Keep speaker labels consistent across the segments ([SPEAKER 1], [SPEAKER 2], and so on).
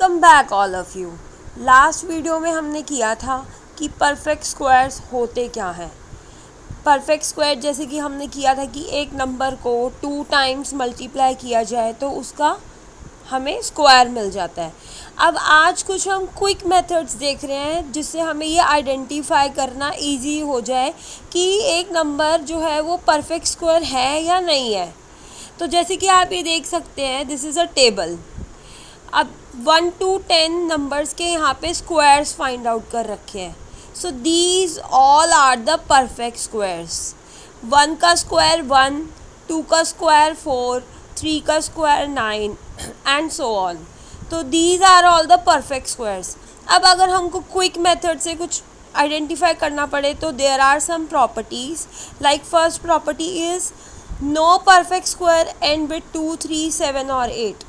[SPEAKER 1] Welcome back all of you. Last video में हमने किया था कि परफेक्ट स्क्वायर्स होते क्या हैं। परफेक्ट स्क्वायर जैसे कि हमने किया था कि एक नंबर को 2 टाइम्स मल्टीप्लाई किया जाए तो उसका हमें स्क्वायर मिल जाता है। अब आज कुछ हम क्विक मेथड्स देख रहे हैं जिससे हमें ये आइडेंटिफाई करना इजी हो जाए कि एक नंबर जो है वो परफेक्ट स्क्वायर है या नहीं है। तो जैसे कि आप ये देख सकते हैं, दिस इज़ अ टेबल। अब 1 to 10 नंबर्स के यहाँ पे स्क्वायर्स फाइंड आउट कर रखे हैं। So these all are the perfect squares. 1 का स्क्वायर 1, 2 का स्क्वायर 4, 3 का स्क्वायर 9 एंड सो ऑन। तो these are all the perfect squares. अब अगर हमको क्विक मेथड से कुछ आइडेंटिफाई करना पड़े तो there are some properties. Like first property is no perfect square and with 2, 3, 7 और 8।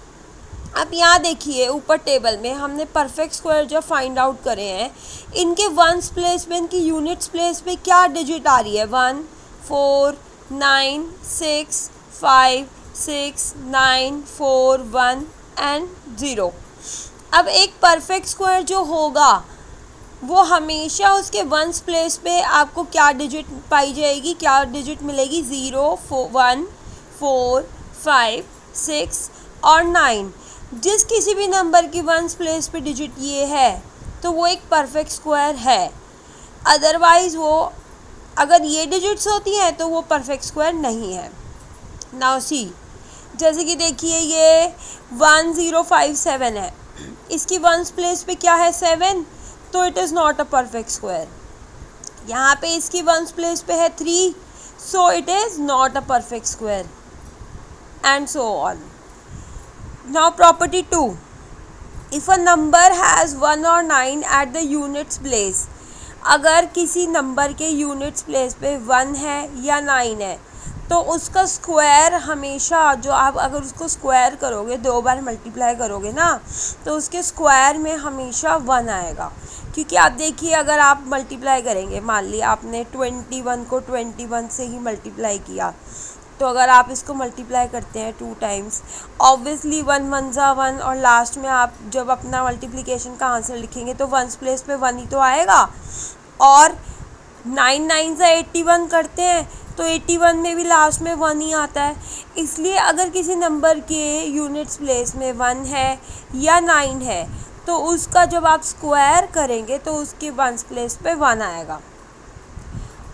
[SPEAKER 1] अब यहाँ देखिए ऊपर टेबल में हमने परफेक्ट स्क्वायर जो फाइंड आउट करे हैं, इनके वंस प्लेस में, इनकी यूनिट्स प्लेस पे क्या डिजिट आ रही है? 1, 4, 9, 6, 5, 6, 9, 4, 1 एंड 0। अब एक परफेक्ट स्क्वायर जो होगा वो हमेशा उसके वंस प्लेस पे आपको क्या डिजिट पाई जाएगी, क्या डिजिट मिलेगी? 0, 1, 4, 5, 6 और 9। जिस किसी भी नंबर की वंस प्लेस पे डिजिट ये है तो वो एक परफेक्ट स्क्वायर है। अदरवाइज़ वो अगर ये डिजिट्स होती हैं तो वो परफेक्ट स्क्वायर नहीं है। नाउ सी, जैसे कि देखिए ये 1057 है, इसकी वंस प्लेस पे क्या है? 7, तो it is not a perfect square. यहाँ पे इसकी वंस प्लेस पे है 3, so it is not a perfect square and so on. Now property 2, if a number has 1 or 9 at the units place, अगर किसी नंबर के यूनिट्स प्लेस पे 1 है या 9 है तो उसका स्क्वायर हमेशा, जो आप अगर उसको स्क्वायर करोगे, 2 बार मल्टीप्लाई करोगे ना, तो उसके स्क्वायर में हमेशा 1 आएगा। क्योंकि आप देखिए अगर आप मल्टीप्लाई करेंगे, मान लिया आपने 21 को 21 से ही मल्टीप्लाई किया, तो अगर आप इसको मल्टीप्लाई करते हैं 2 टाइम्स, ऑब्वियसली 1 1 ज़ा 1 और लास्ट में आप जब अपना मल्टीप्लिकेशन का आंसर लिखेंगे तो वंस प्लेस पे 1 ही तो आएगा। और 9 9 ज़ा 81 करते हैं तो 81 में भी लास्ट में 1 ही आता है। इसलिए अगर किसी नंबर के यूनिट्स प्लेस में 1 है या 9 है तो उसका जब आप स्क्वायर करेंगे तो उसके वंस प्लेस पे 1 आएगा।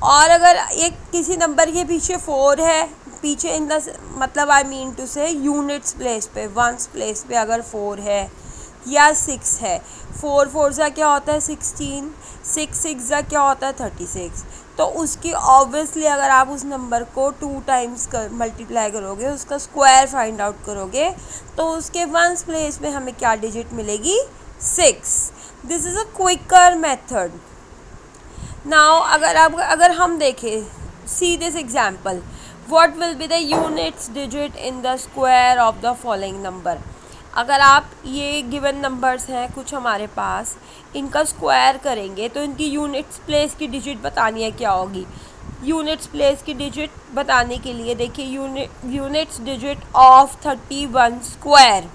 [SPEAKER 1] और अगर एक किसी नंबर के पीछे 4 है, पीछे इन द मतलब आई मीन टू से यूनिट्स प्लेस पे, वंस प्लेस पे अगर 4 है या 6 है, 4 4 ज़ा क्या होता है? 16, 6 6 ज़ा क्या होता है? 36। तो उसकी ऑब्वियसली अगर आप उस नंबर को 2 टाइम्स मल्टीप्लाई करोगे, उसका स्क्वायर फाइंड आउट करोगे, तो उसके वंस प्लेस में हमें क्या डिजिट मिलेगी? 6। This is a quicker method. Now अगर हम देखें, see this example, what will be the units digit in the square of the following number। अगर आप ये गिवन नंबर्स हैं कुछ हमारे पास, इनका स्क्वायर करेंगे तो इनकी यूनिट्स प्लेस की डिजिट बतानी है, क्या होगी? यूनिट्स प्लेस की डिजिट बताने के लिए देखिए यूनिट्स डिजिट ऑफ 31 स्क्वायर।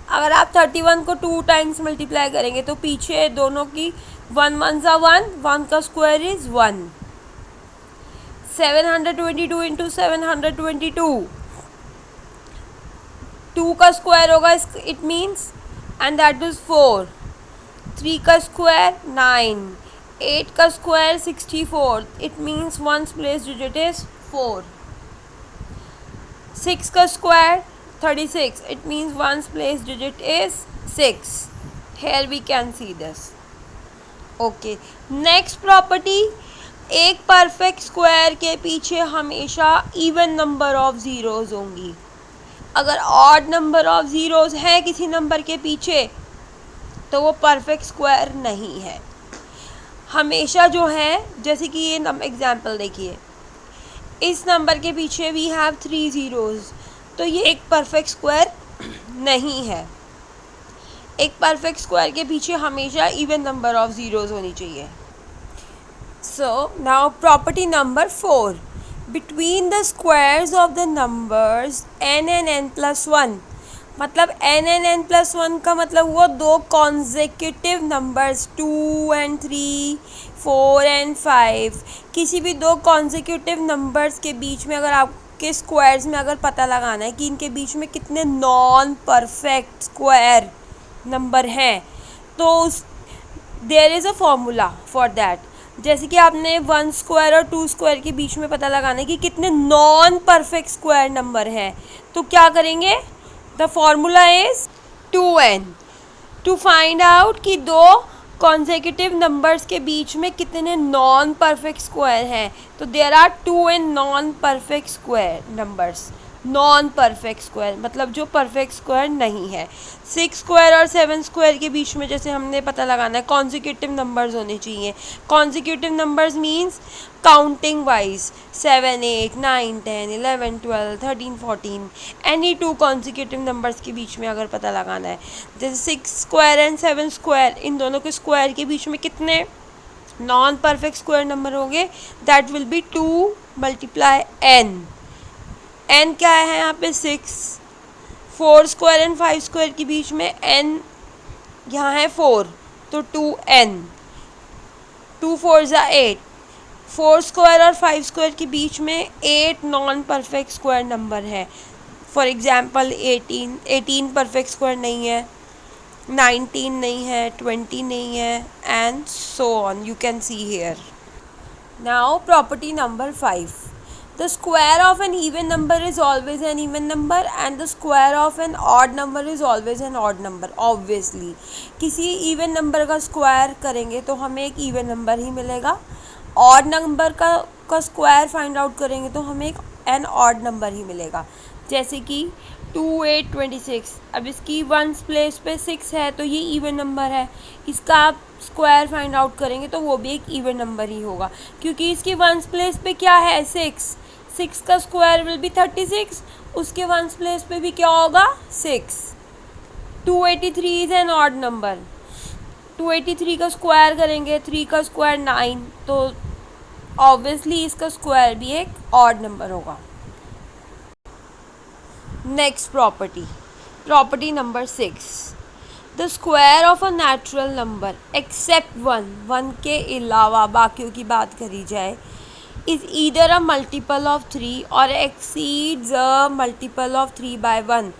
[SPEAKER 1] अगर आप 31 को 2 टाइम्स मल्टीप्लाई करेंगे तो पीछे दोनों की 1 1 ज़ा 1, 1 का स्क्वायर इज़ 1। 722 इंटू 722, 2 का स्क्वायर होगा, it means, and that is 4। 3 का स्क्वायर 9, 8 का square 64, it means ones place digit is 4। 6 का square 36, it means one's place digit is 6. Here we can see this. Okay, next property, एक perfect square के पीछे हमेशा even number of zeros होंगी। अगर odd number of zeros है किसी number के पीछे तो वो परफेक्ट स्क्वायर नहीं है। हमेशा जो है, जैसे कि ये एग्जाम्पल देखिए, इस नंबर के पीछे वी हैव 3 ज़ीरोज़, तो ये एक परफेक्ट स्क्वायर नहीं है। एक परफेक्ट स्क्वायर के पीछे हमेशा इवन नंबर ऑफ ज़ीरोज़ होनी चाहिए। So now property number 4, between the squares of the numbers n and n+1, मतलब n+1 का मतलब हुआ दो कॉन्जिक्यूटिव नंबर्स 2 एंड 3, 4 एंड 5। किसी भी दो कॉन्जिक्यूटिव नंबर्स के बीच में अगर आपके स्क्वायर्स में अगर पता लगाना है कि इनके बीच में कितने नॉन परफेक्ट स्क्वायर नंबर हैं, तो there is a formula for that. जैसे कि आपने 1 स्क्वायर और 2 स्क्वायर के बीच में पता लगाना है कि कितने नॉन परफेक्ट स्क्वायर नंबर हैं, तो क्या करेंगे? The formula is 2n to find out कि दो कॉन्सेक्यूटिव नंबर्स के बीच में कितने नॉन परफेक्ट स्क्वायर हैं। तो there are 2n non perfect square numbers. Non perfect square मतलब जो परफेक्ट स्क्वायर नहीं है। 6 स्क्वायर और 7 स्क्वायर के बीच में जैसे हमने पता लगाना है, कॉन्जिक्यूटिव नंबर्स होने चाहिए। Consecutive numbers means counting wise 7, 8, 9, 10, 11, 12, 13, 14 any two consecutive numbers के बीच में अगर पता लगाना है, जैसे 6 स्क्वायर एंड 7 स्क्वायर, इन दोनों के स्क्वायर के बीच में कितने नॉन परफेक्ट स्क्वायर नंबर होंगे? That will B 2 × n। n क्या है यहाँ पे? 6। 4 स्क्वायर एंड 5 स्क्वायर के बीच में n यहाँ है 4, तो 2n। 2 4 ज़ा 8। 4 स्क्वायर और 5 स्क्वायर के बीच में 8 नॉन परफेक्ट स्क्वायर नंबर है। फॉर एग्जाम्पल 18 परफेक्ट स्क्वायर नहीं है, 19 नहीं है, 20 नहीं है, and so on you can see here. Now property number 5, the square of an even number is always an even number and the square of an odd number is always an odd number। obviously किसी even number का square करेंगे तो हमें एक even number ही मिलेगा, odd number का square find out करेंगे तो हमें एक an odd number ही मिलेगा। जैसे कि 2, 8, 26, अब इसकी वंस प्लेस पे 6 है तो ये even number है, इसका आप स्क्वायर फाइंड आउट करेंगे तो वो भी एक इवन नंबर ही होगा, क्योंकि इसकी वंस प्लेस पे क्या है? 6 का स्क्वायर विल बी 36, उसके वंस प्लेस पे भी क्या होगा? 6। 283 इज एन ऑड नंबर। 283 का स्क्वायर करेंगे, 3 का स्क्वायर 9, तो ऑब्वियसली इसका स्क्वायर भी एक ऑड नंबर होगा। Next property number 6, the square of a natural number except 1 के अलावा बाकियों की बात करी जाए, is either a multiple of 3 और एक्सीड्स अ मल्टीपल ऑफ 3/1।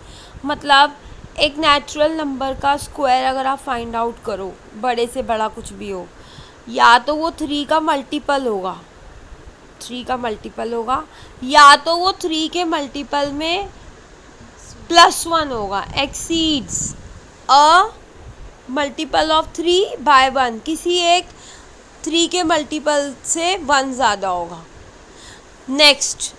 [SPEAKER 1] मतलब एक नेचुरल नंबर का स्क्वायर अगर आप फाइंड आउट करो, बड़े से बड़ा कुछ भी हो, या तो वो 3 का मल्टीपल होगा, या तो वो 3 के मल्टीपल में +1 होगा, एक्सीड्स अ मल्टीपल ऑफ 3/1, किसी एक 3 के मल्टीपल से 1 ज़्यादा होगा। Next,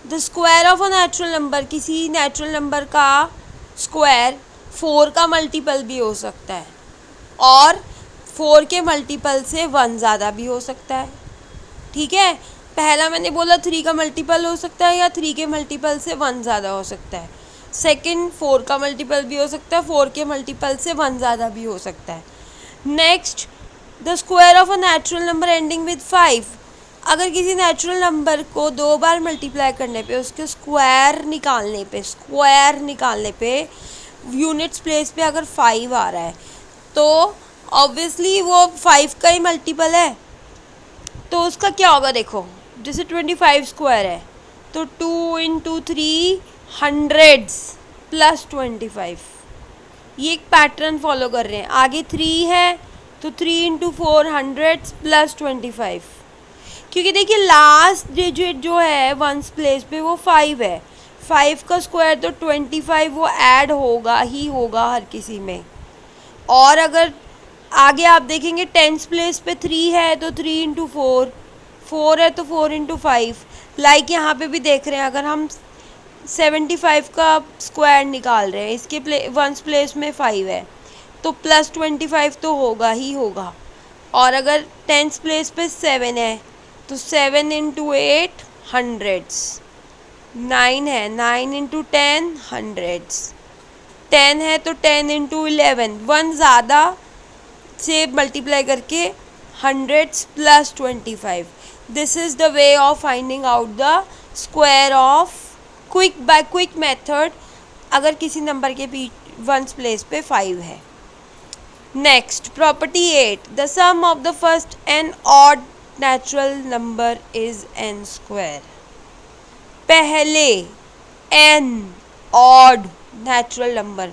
[SPEAKER 1] the square of a natural number, किसी नेचुरल नंबर का स्क्वायर 4 का मल्टीपल भी हो सकता है और 4 के मल्टीपल से 1 ज़्यादा भी हो सकता है। ठीक है, पहला मैंने बोला 3 का मल्टीपल हो सकता है या 3 के मल्टीपल से 1 ज़्यादा हो सकता है। सेकंड, 4 का मल्टीपल भी हो सकता है, 4 के मल्टीपल से 1 ज़्यादा भी हो सकता है। Next, the square of a natural number ending with 5, अगर किसी नेचुरल नंबर को 2 बार मल्टीप्लाई करने पे, उसके स्क्वायर निकालने पे यूनिट्स प्लेस पे अगर 5 आ रहा है तो ऑब्वियसली वो 5 का ही मल्टीपल है, तो उसका क्या होगा? देखो, जैसे 25 स्क्वायर है तो 2 × 3 हंड्रेड्स + 25, ये एक पैटर्न फॉलो कर रहे हैं। आगे 3 है तो 3 × 4 हंड्रेड्स + 25, क्योंकि देखिए लास्ट डिजिट जो है वंस प्लेस पे वो 5 है, 5 का स्क्वायर तो 25 वो ऐड होगा ही होगा हर किसी में। और अगर आगे आप देखेंगे टेंस प्लेस पे 3 है तो 3 × 4, 4 है तो 4 × 5, लाइक यहाँ पे भी देख रहे हैं, अगर हम 75 का स्क्वायर निकाल रहे हैं, इसके वंस प्लेस में 5 है तो +25 तो होगा ही होगा। और अगर टेंस प्लेस पे 7 है तो 7 × 8 हंड्रेड्स, 9 है 9 × 10 हंड्रेड्स, 10 है तो 10 × 11, 1 ज़्यादा से मल्टीप्लाई करके hundreds + 25। This is the way of finding out the square of quick method अगर किसी नंबर के वंस प्लेस पे 5 है। Next property 8, the sum of the first n odd natural number is n square. पहले n odd natural number,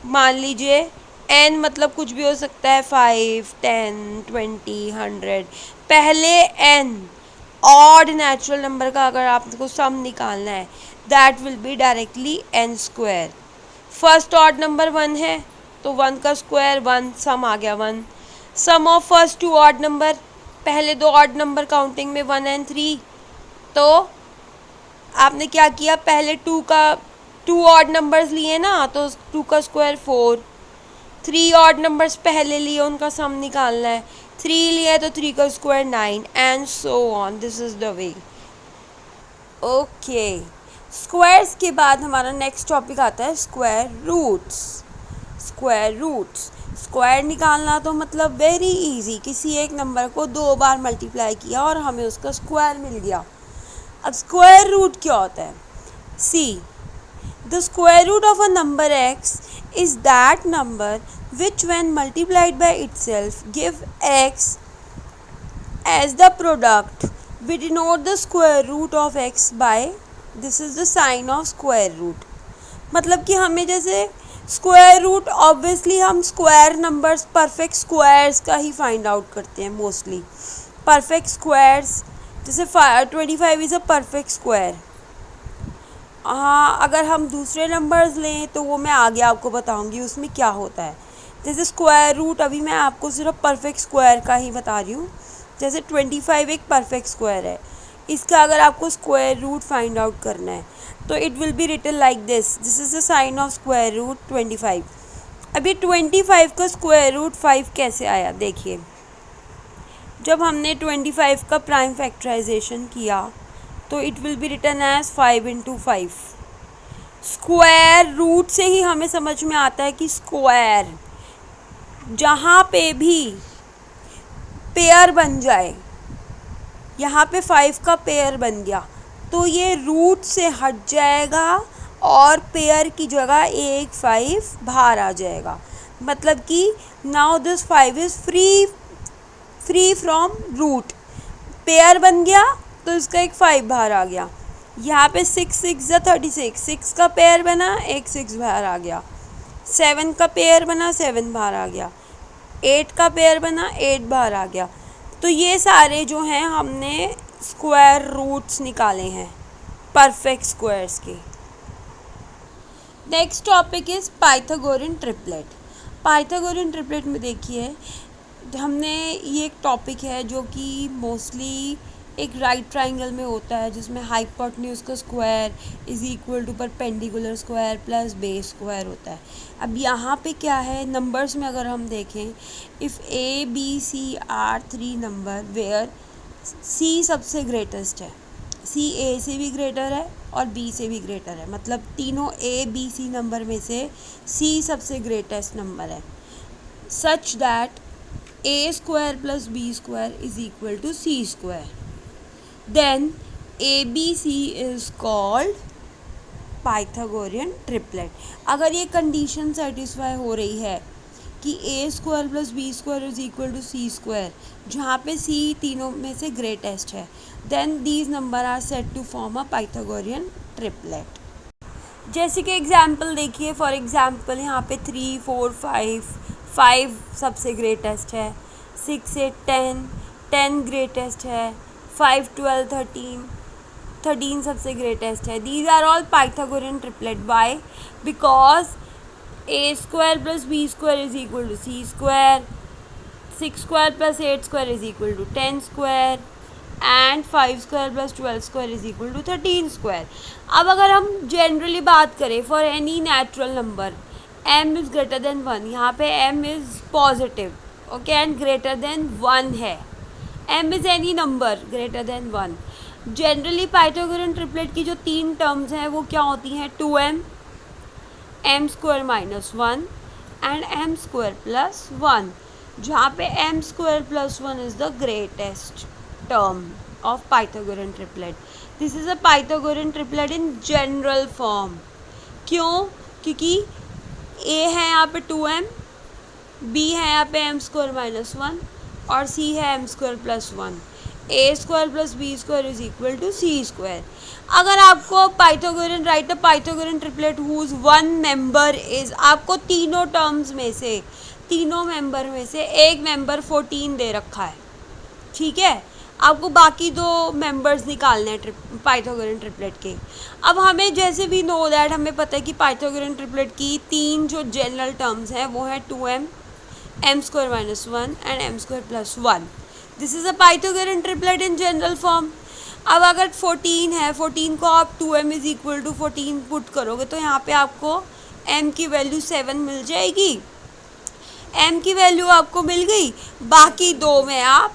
[SPEAKER 1] मान लीजिए N मतलब कुछ भी हो सकता है, 5, 10, 20, 100। पहले एन ऑड नेचुरल नंबर का अगर आपको सम निकालना है, that will be directly n square. First odd number 1 है तो 1 का स्क्वायर 1, सम आ गया 1। सम ऑफ फर्स्ट 2 ऑड नंबर, पहले 2 ऑड नंबर काउंटिंग में 1 and 3, तो आपने क्या किया, पहले 2 ऑड नंबर्स लिए ना, तो 2 का स्क्वायर 4। 3 ऑड नंबर्स पहले लिए, उनका सम निकालना है, 3 लिया तो 3 का square 9 and so on. This is the way. Okay, squares के बाद हमारा नेक्स्ट टॉपिक आता है square roots. Square roots, square निकालना तो मतलब वेरी इजी, किसी एक नंबर को 2 बार मल्टीप्लाई किया और हमें उसका स्क्वायर मिल गया। अब स्क्वायर रूट क्या होता है? See, the square root of a number x is that number which when multiplied by itself give x as the product. We denote the square root of x by this is the sign of square root। मतलब कि हमें जैसे square root, obviously हम square numbers perfect squares का ही find out करते हैं mostly. Perfect squares जैसे 25 is a perfect square. हाँ, अगर हम दूसरे नंबर्स लें तो वो मैं आगे आपको बताऊंगी उसमें क्या होता है। जैसे स्क्वायर रूट अभी मैं आपको सिर्फ परफेक्ट स्क्वायर का ही बता रही हूँ। जैसे 25 एक परफेक्ट स्क्वायर है, इसका अगर आपको स्क्वायर रूट फाइंड आउट करना है तो it will be written like this is the sign of square root 25। अभी 25 का स्क्वायर रूट 5 कैसे आया? देखिए, जब हमने 25 का प्राइम फैक्टराइजेशन किया तो it will be written as 5 × 5। Square root से ही हमें समझ में आता है कि स्क्वायर जहाँ पे भी पेयर बन जाए, यहाँ पे 5 का पेयर बन गया तो ये रूट से हट जाएगा और पेयर की जगह एक 5 बाहर आ जाएगा। मतलब कि now this 5 is free from root. Pair बन गया तो इसका एक 5 बाहर आ गया। यहाँ पे 6 6 = 36, 6 का पेयर बना, एक 6 बाहर आ गया। 7 का पेयर बना, 7 बाहर आ गया। 8 का पेयर बना, 8 बाहर आ गया। तो ये सारे जो हैं हमने स्क्वायर रूट्स निकाले हैं परफेक्ट स्क्वायर्स के। Next topic is Pythagorean triplet. Pythagorean triplet में देखिए, हमने ये एक टॉपिक है जो कि मोस्टली एक राइट ट्राइंगल में होता है, जिसमें हाइपोटेन्यूज का square is equal to perpendicular square plus base square होता है। अब यहाँ पे क्या है, नंबर्स में अगर हम देखें, if A B C are 3 number where C सबसे ग्रेटेस्ट है, C A से भी ग्रेटर है और B से भी ग्रेटर है, मतलब तीनों A B C नंबर में से C सबसे ग्रेटेस्ट नंबर है, such that A² + B² is equal to C², then ABC is called Pythagorean triplet. अगर ये कंडीशन सेटिस्फाई हो रही है कि A² + B² is equal to C², जहाँ पे C तीनों में से ग्रेटेस्ट है, then these number are said to form a Pythagorean triplet. जैसे कि एग्जाम्पल देखिए, फॉर एग्जाम्पल यहाँ पे 3 4 5 सबसे ग्रेटेस्ट है, 6 8 10 ग्रेटेस्ट है, 5 12 13 सबसे ग्रेटेस्ट है। These are all Pythagorean triplet. By because A² + B² is equal to C², 6² + 8² is equal to 10² and 5² + 12² is equal to 13²। अब अगर हम जनरली बात करें for any natural number m is greater than 1, यहाँ पे m is positive, okay, and greater than 1 है। m is any number greater than 1। Generally Pythagorean triplet की जो 3 टर्म्स हैं वो क्या होती हैं, 2m, m² - 1 एंड m² + 1, जहाँ पे m² + 1 is the greatest term of Pythagorean triplet. This is a Pythagorean triplet in general form. क्यों? क्योंकि ए है यहाँ पे 2m, बी है यहाँ पे m² - 1 और सी है m² + 1। a² + b² is equal to c²। अगर आपको Pythagorean write the Pythagorean triplet whose one member is, आपको तीनों टर्म्स में से, तीनों मेंबर में से एक मेंबर 14 दे रखा है, ठीक है। आपको बाकी दो मेंबर्स निकालने हैं पाइथागोरन ट्रिपलेट के। अब हमें जैसे भी नो दैट हमें पता है कि पाइथागोरन ट्रिपलेट की तीन जो जनरल टर्म्स हैं वो है 2m, m² - 1 and m² + 1। This is a Pythagorean triplet in general form. अब अगर 14 है, 14 को आप 2m is equal to 14 put करोगे तो यहाँ पे आपको m की वैल्यू 7 मिल जाएगी। m की वैल्यू आपको मिल गई। बाकी दो में आप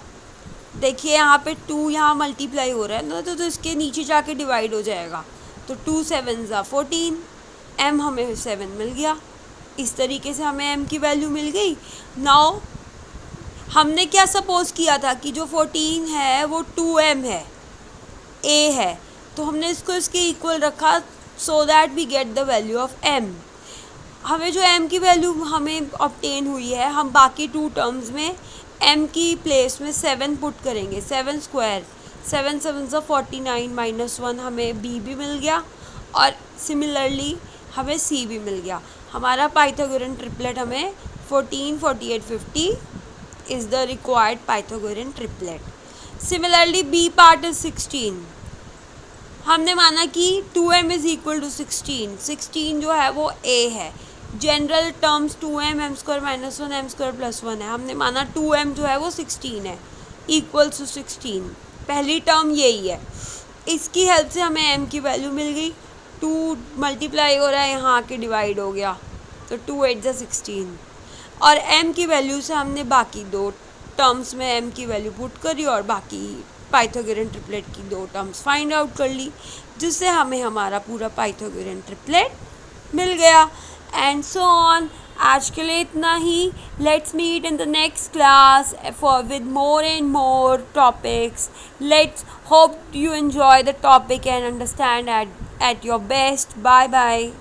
[SPEAKER 1] देखिए यहाँ पे 2 यहाँ मल्टीप्लाई हो रहा है ना, तो इसके नीचे जाके डिवाइड हो जाएगा। तो 2 7 = 14, m हमें 7 मिल गया। इस तरीके से हमें m की वैल्यू मिल गई। नाउ हमने क्या सपोज किया था कि जो 14 है वो 2m है, a है, तो हमने इसको इसके इक्वल रखा so that we get the value of m। हमें जो m की वैल्यू हमें ऑब्टेन हुई है, हम बाकी टू टर्म्स में m की प्लेस में 7 पुट करेंगे। 7², 7 7 = 49 - 1 हमें b भी मिल गया और सिमिलरली हमें c भी मिल गया। हमारा पाइथागोरन ट्रिपलेट हमें 14 48 50 is the required Pythagorean triplet. Similarly b part is 16। हमने माना कि 2m इज इक्वल टू 16। 16 जो है वो a है। General terms 2m, m² - 1 m² + 1 है। हमने माना 2m जो है वो 16 है, इक्वल्स टू 16। पहली टर्म यही है। इसकी हेल्प से हमें m की वैल्यू मिल गई। 2 मल्टीप्लाई हो रहा है, यहाँ आके डिवाइड हो गया, तो 2 8 = 16। और m की वैल्यू से हमने बाकी दो टर्म्स में m की वैल्यू पुट करी और बाकी पाइथागोरन ट्रिपलेट की दो टर्म्स फाइंड आउट कर ली, जिससे हमें हमारा पूरा पाइथागोरन ट्रिपलेट मिल गया। And so on. आज के लिए इतना ही। Let's meet in the next class for with more and more topics. Let's hope you enjoy the topic and understand at your best. Bye bye.